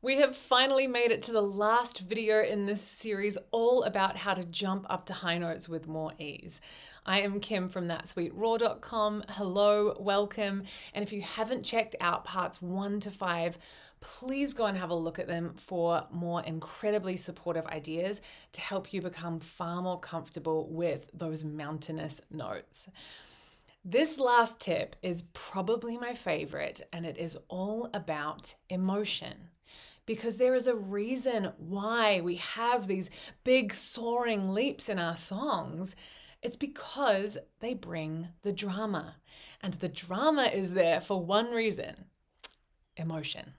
We have finally made it to the last video in this series, all about how to jump up to high notes with more ease. I am Kim from thatsweetraw.com. Hello, welcome. And if you haven't checked out parts 1 to 5, please go and have a look at them for more incredibly supportive ideas to help you become far more comfortable with those mountainous notes. This last tip is probably my favorite, and it is all about emotion. Because there is a reason why we have these big soaring leaps in our songs. It's because they bring the drama. And the drama is there for one reason: emotion.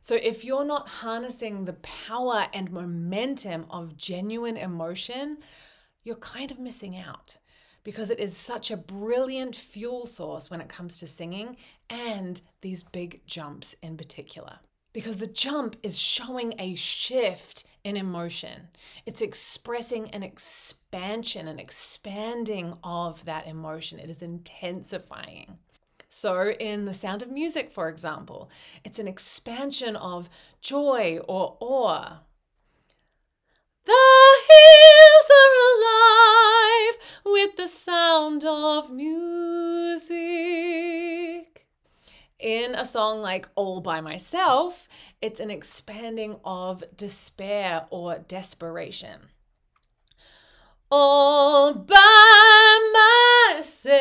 So if you're not harnessing the power and momentum of genuine emotion, you're kind of missing out, because it is such a brilliant fuel source when it comes to singing and these big jumps in particular. Because the jump is showing a shift in emotion. It's expressing an expansion, an expanding of that emotion. It is intensifying. So in The Sound of Music, for example, it's an expansion of joy or awe. The hills are alive with the sound of music. In a song like All By Myself, it's an expanding of despair or desperation. All by myself,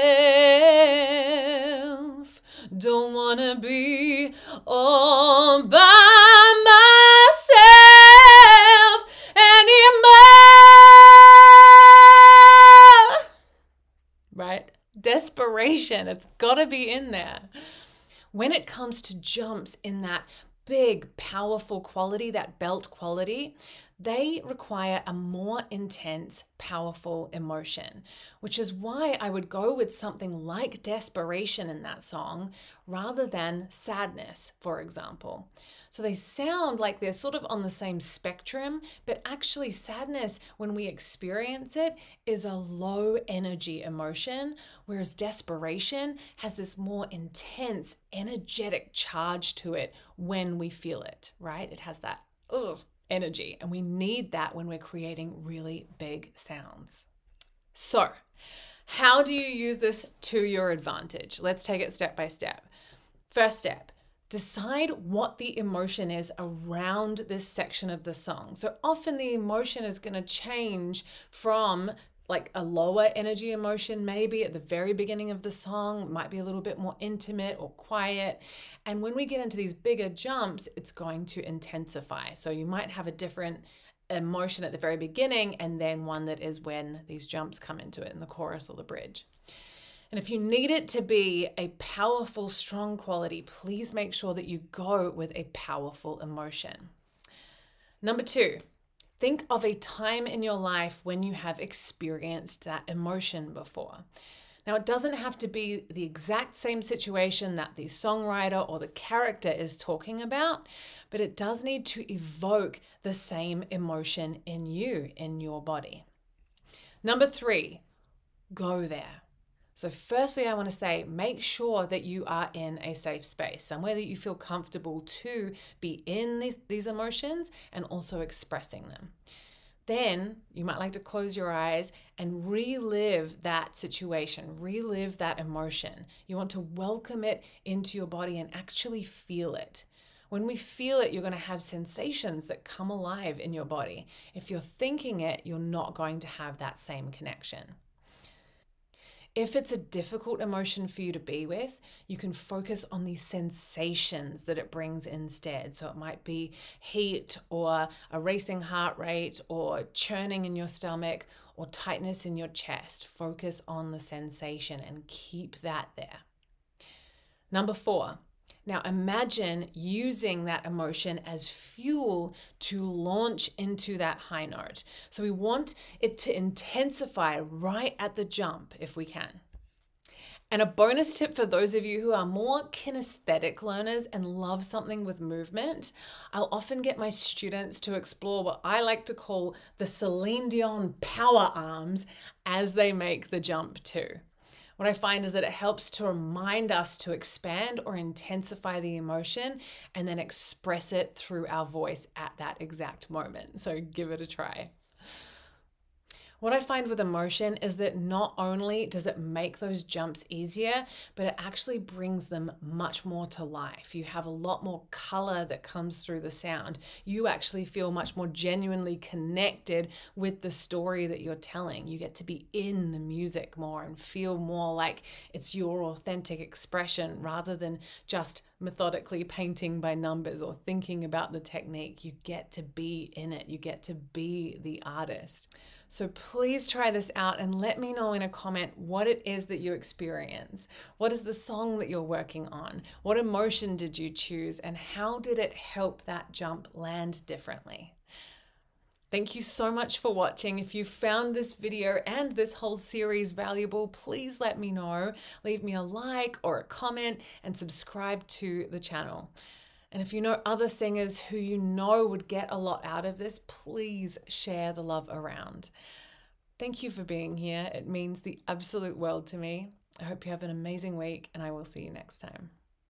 don't wanna be all by myself anymore. Right? Desperation, it's gotta be in there. When it comes to jumps in that big, powerful quality, that belt quality, they require a more intense, powerful emotion, which is why I would go with something like desperation in that song rather than sadness, for example. So they sound like they're sort of on the same spectrum, but actually sadness, when we experience it, is a low energy emotion, whereas desperation has this more intense, energetic charge to it when we feel it, right? It has that energy, and we need that when we're creating really big sounds. So, how do you use this to your advantage? Let's take it step by step. First step, decide what the emotion is around this section of the song. So often the emotion is going to change from like a lower energy emotion, maybe at the very beginning of the song, might be a little bit more intimate or quiet. And when we get into these bigger jumps, it's going to intensify. So you might have a different emotion at the very beginning, and then one that is when these jumps come into it in the chorus or the bridge. And if you need it to be a powerful, strong quality, please make sure that you go with a powerful emotion. Number 2, think of a time in your life when you have experienced that emotion before. Now, it doesn't have to be the exact same situation that the songwriter or the character is talking about, but it does need to evoke the same emotion in you, in your body. Number 3, go there. So firstly, I want to say, make sure that you are in a safe space, somewhere that you feel comfortable to be in these emotions and also expressing them. Then you might like to close your eyes and relive that situation, relive that emotion. You want to welcome it into your body and actually feel it. When we feel it, you're going to have sensations that come alive in your body. If you're thinking it, you're not going to have that same connection. If it's a difficult emotion for you to be with, you can focus on the sensations that it brings instead. So it might be heat or a racing heart rate or churning in your stomach or tightness in your chest. Focus on the sensation and keep that there. Number 4. Now imagine using that emotion as fuel to launch into that high note. So we want it to intensify right at the jump if we can. And a bonus tip for those of you who are more kinesthetic learners and love something with movement, I'll often get my students to explore what I like to call the Celine Dion Power Arms as they make the jump too. What I find is that it helps to remind us to expand or intensify the emotion and then express it through our voice at that exact moment. So give it a try. What I find with emotion is that not only does it make those jumps easier, but it actually brings them much more to life. You have a lot more color that comes through the sound. You actually feel much more genuinely connected with the story that you're telling. You get to be in the music more and feel more like it's your authentic expression rather than just methodically painting by numbers or thinking about the technique. You get to be in it. You get to be the artist. So please try this out and let me know in a comment what it is that you experience. What is the song that you're working on? What emotion did you choose? And how did it help that jump land differently? Thank you so much for watching. If you found this video and this whole series valuable, please let me know. Leave me a like or a comment and subscribe to the channel. And if you know other singers who you know would get a lot out of this, please share the love around. Thank you for being here. It means the absolute world to me. I hope you have an amazing week, and I will see you next time.